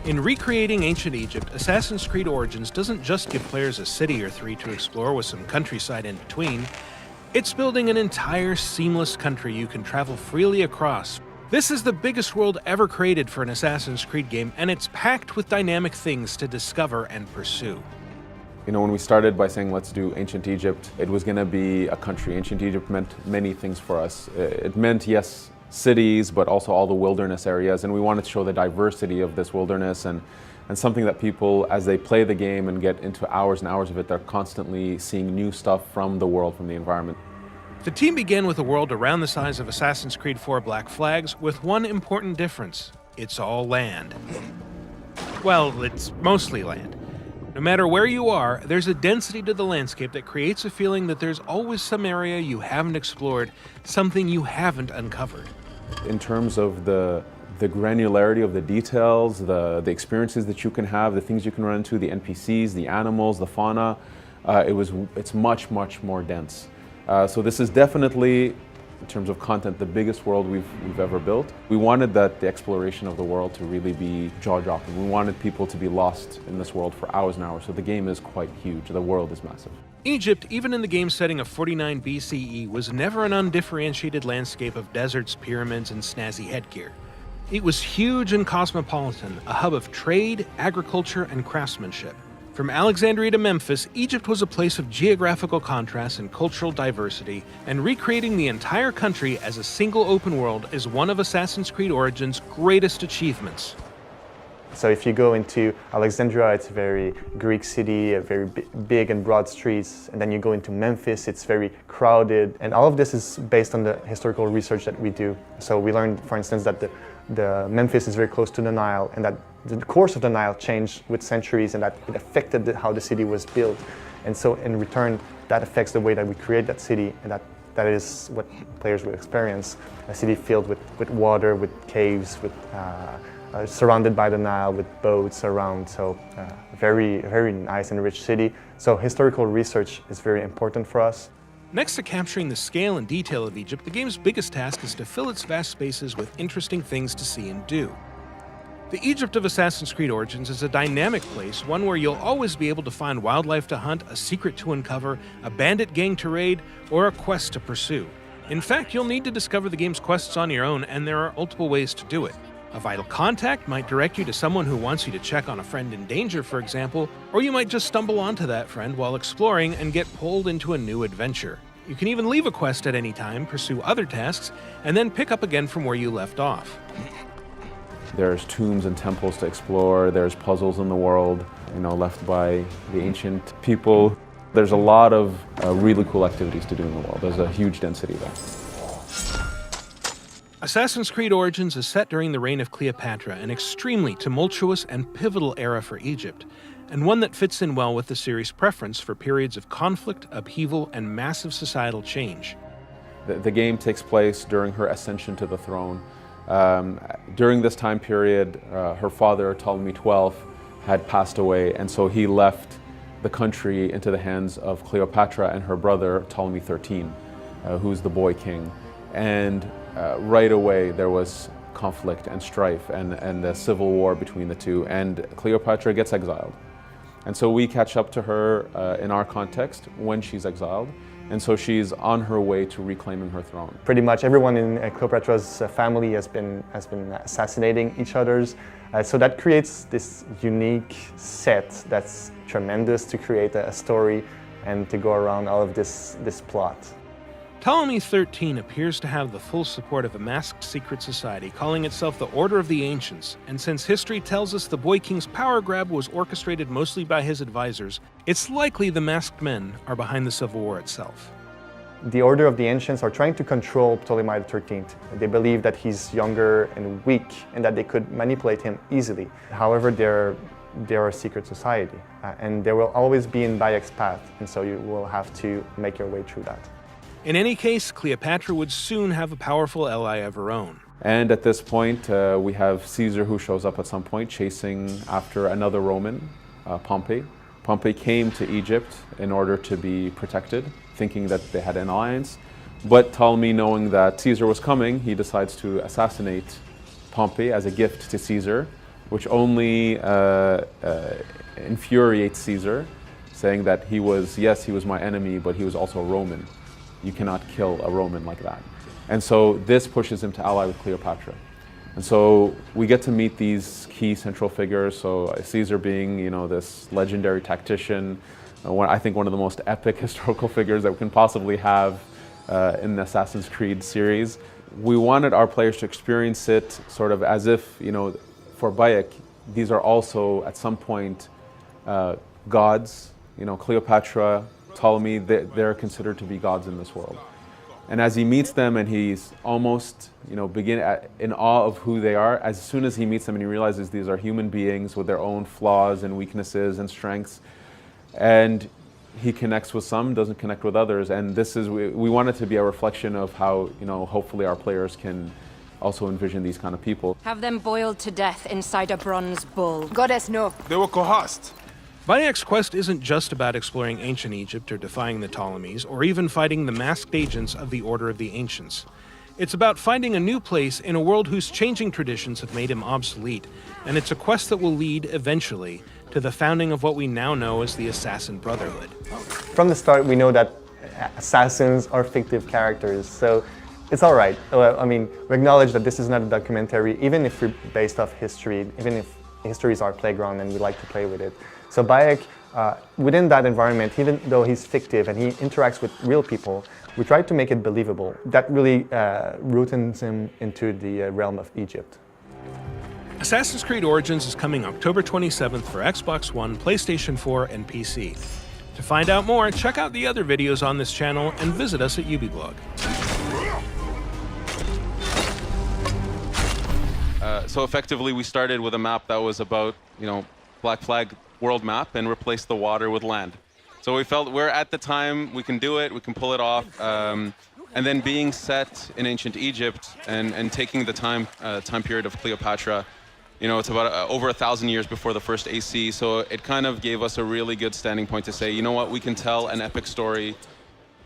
In recreating ancient Egypt, Assassin's Creed Origins doesn't just give players a city or three to explore with some countryside in between. It's building an entire seamless country you can travel freely across. This is the biggest world ever created for an Assassin's Creed game, and it's packed with dynamic things to discover and pursue. You know, when we started by saying let's do ancient Egypt, it was going to be a country. Ancient Egypt meant many things for us. It meant, yes, cities, but also all the wilderness areas, and we wanted to show the diversity of this wilderness and something that people, as they play the game and get into hours and hours of it, they're constantly seeing new stuff from the world, from the environment. The team began with a world around the size of Assassin's Creed 4 Black Flags, with one important difference: it's all land. Well, it's mostly land. No matter where you are, there's a density to the landscape that creates a feeling that there's always some area you haven't explored, something you haven't uncovered. In terms of the granularity of the details, the experiences that you can have, the things you can run into, the NPCs, the animals, the fauna, it's much, much more dense. So this is definitely, in terms of content, the biggest world we've ever built. We wanted the exploration of the world to really be jaw-dropping. We wanted people to be lost in this world for hours and hours, so the game is quite huge. The world is massive. Egypt, even in the game setting of 49 BCE, was never an undifferentiated landscape of deserts, pyramids, and snazzy headgear. It was huge and cosmopolitan, a hub of trade, agriculture, and craftsmanship. From Alexandria to Memphis, Egypt was a place of geographical contrast and cultural diversity, and recreating the entire country as a single open world is one of Assassin's Creed Origins' greatest achievements. So if you go into Alexandria, it's a very Greek city, a very big and broad streets. And then you go into Memphis, it's very crowded. And all of this is based on the historical research that we do. So we learned, for instance, that the Memphis is very close to the Nile, and that the course of the Nile changed with centuries, and that it affected how the city was built. And so in return, that affects the way that we create that city, and that is what players will experience. A city filled with water, with caves, with surrounded by the Nile, with boats around. So very, very nice and rich city. So historical research is very important for us. Next to capturing the scale and detail of Egypt, the game's biggest task is to fill its vast spaces with interesting things to see and do. The Egypt of Assassin's Creed Origins is a dynamic place, one where you'll always be able to find wildlife to hunt, a secret to uncover, a bandit gang to raid, or a quest to pursue. In fact, you'll need to discover the game's quests on your own, and there are multiple ways to do it. A vital contact might direct you to someone who wants you to check on a friend in danger, for example, or you might just stumble onto that friend while exploring and get pulled into a new adventure. You can even leave a quest at any time, pursue other tasks, and then pick up again from where you left off. There's tombs and temples to explore, there's puzzles in the world, left by the ancient people. There's a lot of really cool activities to do in the world. There's a huge density there. Assassin's Creed Origins is set during the reign of Cleopatra, an extremely tumultuous and pivotal era for Egypt, and one that fits in well with the series' preference for periods of conflict, upheaval, and massive societal change. The game takes place during her ascension to the throne. During this time period, her father, Ptolemy XII, had passed away, and so he left the country into the hands of Cleopatra and her brother, Ptolemy XIII, who's the boy king. And right away there was conflict and strife and a civil war between the two, and Cleopatra gets exiled. And so we catch up to her in our context when she's exiled, and so she's on her way to reclaiming her throne. Pretty much everyone in Cleopatra's family has been assassinating each other's, so that creates this unique set that's tremendous to create a story and to go around all of this plot. Ptolemy XIII appears to have the full support of a masked secret society calling itself the Order of the Ancients, and since history tells us the Boy King's power grab was orchestrated mostly by his advisors, it's likely the masked men are behind the civil war itself. The Order of the Ancients are trying to control Ptolemy XIII. They believe that he's younger and weak and that they could manipulate him easily. However, they're a secret society, and they will always be in Bayek's path, and so you will have to make your way through that. In any case, Cleopatra would soon have a powerful ally of her own. And at this point, we have Caesar, who shows up at some point chasing after another Roman, Pompey. Pompey came to Egypt in order to be protected, thinking that they had an alliance. But Ptolemy, knowing that Caesar was coming, he decides to assassinate Pompey as a gift to Caesar, which only infuriates Caesar, saying that he was my enemy, but he was also a Roman. You cannot kill a Roman like that. And so this pushes him to ally with Cleopatra. And so we get to meet these key central figures. So Caesar being, this legendary tactician, I think one of the most epic historical figures that we can possibly have in the Assassin's Creed series. We wanted our players to experience it sort of as if, for Bayek, these are also at some point gods. Cleopatra, Ptolemy, they're considered to be gods in this world. And as he meets them and he's almost, in awe of who they are, as soon as he meets them and he realizes these are human beings with their own flaws and weaknesses and strengths, and he connects with some, doesn't connect with others. And we want it to be a reflection of how, hopefully our players can also envision these kind of people. Have them boiled to death inside a bronze bull. Goddess, no. They were coerced. Bayek's quest isn't just about exploring ancient Egypt or defying the Ptolemies, or even fighting the masked agents of the Order of the Ancients. It's about finding a new place in a world whose changing traditions have made him obsolete, and it's a quest that will lead, eventually, to the founding of what we now know as the Assassin Brotherhood. From the start, we know that assassins are fictive characters, so it's all right. We acknowledge that this is not a documentary, even if we're based off history, even if history is our playground and we like to play with it. So Bayek, within that environment, even though he's fictive and he interacts with real people, we try to make it believable. That really rootens him into the realm of Egypt. Assassin's Creed Origins is coming October 27th for Xbox One, PlayStation 4, and PC. To find out more, check out the other videos on this channel and visit us at Ubiblog. So effectively, we started with a map that was about, Black Flag world map and replaced the water with land. So we felt we're at the time, we can do it, we can pull it off. And then being set in ancient Egypt and taking the time period of Cleopatra, it's about over 1,000 years before the first AC. So it kind of gave us a really good standing point to say, you know what, we can tell an epic story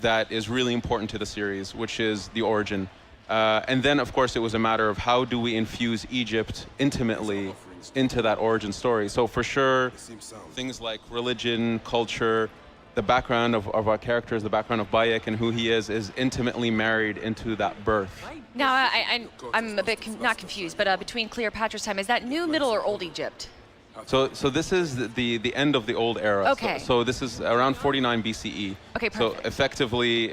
that is really important to the series, which is the origin. And then, of course, it was a matter of how do we infuse Egypt intimately into that origin story. So for sure, things like religion, culture, the background of our characters, the background of Bayek and who he is intimately married into that birth. Now, I'm a bit not confused, but between Cleopatra's time, is that New, Middle, or Old Egypt? So this is the end of the old era. Okay. So this is around 49 BCE. Okay, perfect. So effectively,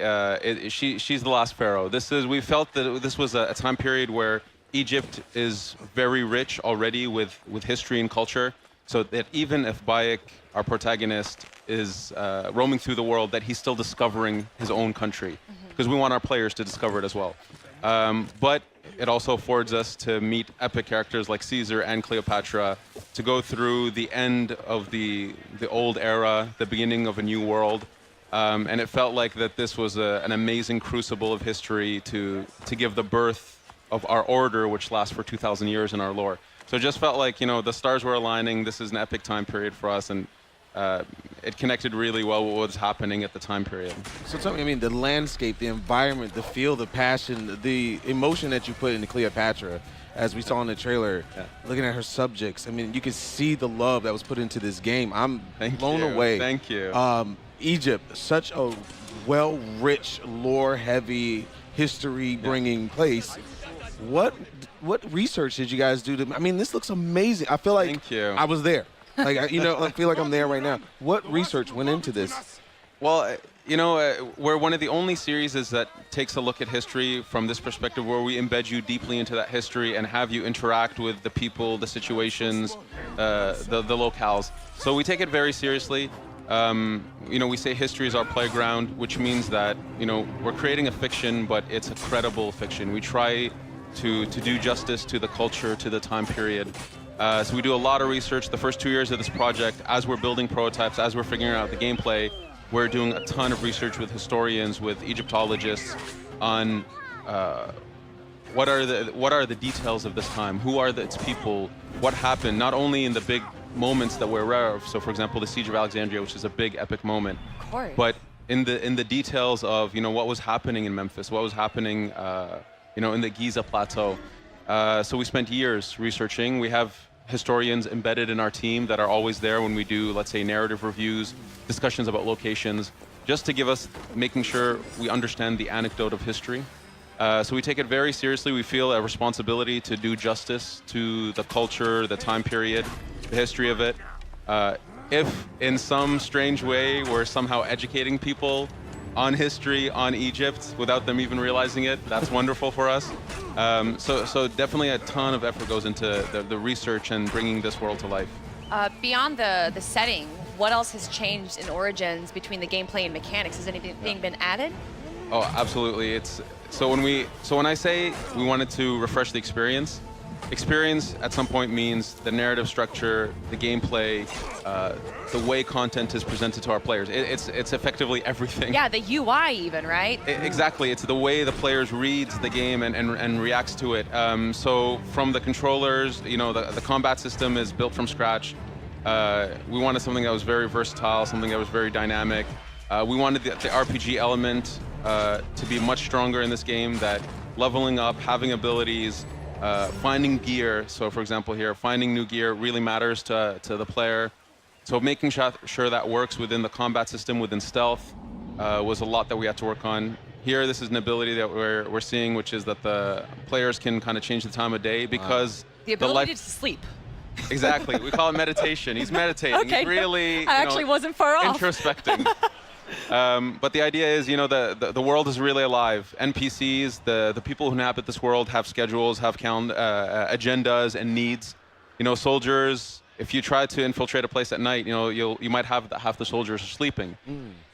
she's the last pharaoh. We felt that this was a time period where Egypt is very rich already with history and culture, so that even if Bayek, our protagonist, is roaming through the world, that he's still discovering his own country, because we want our players to discover it as well. But it also affords us to meet epic characters like Caesar and Cleopatra, to go through the end of the old era, the beginning of a new world. And it felt like that this was an amazing crucible of history to give the birth of our order, which lasts for 2,000 years in our lore. So it just felt like, the stars were aligning. This is an epic time period for us, and it connected really well with what was happening at the time period. So tell me, the landscape, the environment, the feel, the passion, the emotion that you put into Cleopatra, as we saw in the trailer, looking at her subjects, you can see the love that was put into this game. I'm blown away. Thank you. Egypt, such a well-rich, lore-heavy, history-bringing place. What research did you guys do to? This looks amazing. I feel like Thank you. I was there. I feel like I'm there right now. What research went into this? Well, we're one of the only series that takes a look at history from this perspective, where we embed you deeply into that history and have you interact with the people, the situations, the locales. So we take it very seriously. We say history is our playground, which means that, we're creating a fiction, but it's a credible fiction. We try to do justice to the culture, to the time period. So we do a lot of research. The first 2 years of this project, as we're building prototypes, as we're figuring out the gameplay, we're doing a ton of research with historians, with Egyptologists on what are the details of this time, who are its people, what happened, not only in the big moments that we're aware of. So, for example, the Siege of Alexandria, which is a big epic moment, Of course. but in the details of what was happening in Memphis, what was happening in the Giza Plateau. So we spent years researching. We have historians embedded in our team that are always there when we do, let's say, narrative reviews, discussions about locations, just to give us, making sure we understand the anecdote of history. So we take it very seriously. We feel a responsibility to do justice to the culture, the time period, the history of it. If in some strange way we're somehow educating people on history, on Egypt, without them even realizing it, that's wonderful for us. So definitely a ton of effort goes into the research and bringing this world to life. Beyond the setting, what else has changed in Origins between the gameplay and mechanics? Has anything been added? Oh, absolutely. So when I say we wanted to refresh the experience at some point means the narrative structure, the gameplay, the way content is presented to our players. It's effectively everything. Yeah, the UI even, right? Exactly. It's the way the players reads the game and reacts to it. So from the controllers, the combat system is built from scratch. We wanted something that was very versatile, something that was very dynamic. We wanted the RPG element to be much stronger in this game, that leveling up, having abilities, finding gear. So for example here, finding new gear really matters to the player. So making sure that works within the combat system, within stealth, was a lot that we had to work on. Here, this is an ability that we're seeing, which is that the players can kind of change the time of day because the ability to sleep. Exactly. We call it meditation. He's meditating. Okay, He's really I actually wasn't far off. Introspecting. But the idea is, the world is really alive. NPCs, the people who inhabit this world have schedules, have agendas and needs. Soldiers, if you try to infiltrate a place at night, you might have half the soldiers are sleeping.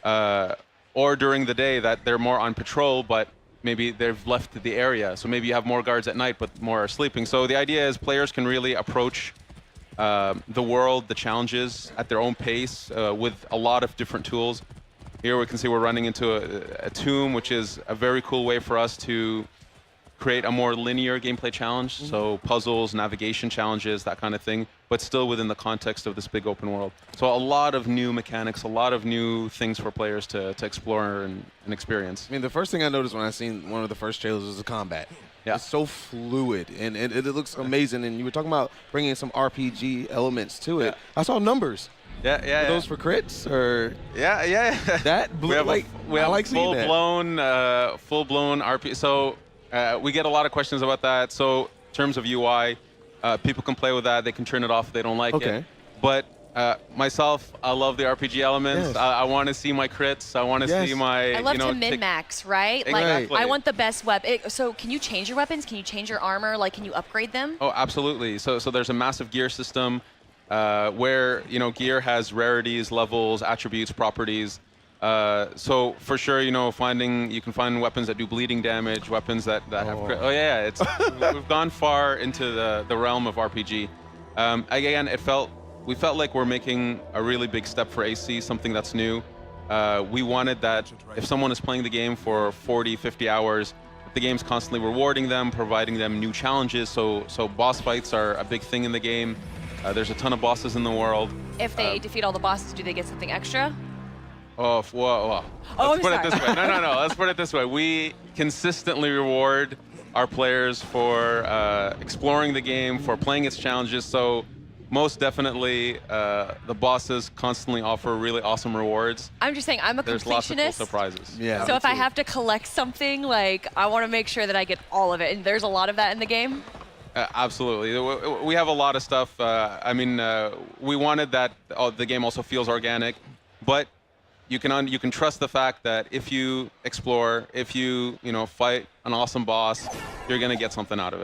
Or during the day that they're more on patrol, but maybe they've left the area. So maybe you have more guards at night, but more are sleeping. So the idea is players can really approach the world, the challenges at their own pace with a lot of different tools. Here we can see we're running into a tomb, which is a very cool way for us to create a more linear gameplay challenge. So puzzles, navigation challenges, that kind of thing, but still within the context of this big open world. So a lot of new mechanics, a lot of new things for players to explore and experience. I mean, the first thing I noticed when I seen one of the first trailers was the combat. Yeah. It's so fluid, and it looks amazing. And you were talking about bringing some RPG elements to it. Yeah. I saw numbers. Yeah. Are those for crits or? Yeah. That blew, we have like full-blown RPG. So we get a lot of questions about that. So in terms of UI, people can play with that. They can turn it off if they don't like it. But myself, I love the RPG elements. Yes. I want to see my crits. I want to see my. I love to min-max, right? Exactly. Like, I want the best weapon. So can you change your weapons? Can you change your armor? Like, can you upgrade them? Oh, absolutely. So there's a massive gear system where gear has rarities, levels, attributes, properties. So for sure, you can find weapons that do bleeding damage, weapons that have crit. Oh yeah, we've gone far into the realm of RPG. Again, we felt like we're making a really big step for AC, something that's new. We wanted that if someone is playing the game for 40, 50 hours, the game's constantly rewarding them, providing them new challenges. So boss fights are a big thing in the game. There's a ton of bosses in the world. If they defeat all the bosses, do they get something extra? Oh, whoa. Let's put it this way. No. Let's put it this way. We consistently reward our players for exploring the game, for playing its challenges. So most definitely, the bosses constantly offer really awesome rewards. I'm just saying, I'm a There's completionist. lots of cool surprises. Yeah. So if I have to collect something, like, I want to make sure that I get all of it. And there's a lot of that in the game. Absolutely. We have a lot of stuff. We wanted that the game also feels organic, but you can trust the fact that if you explore, if you fight an awesome boss, you're gonna get something out of it.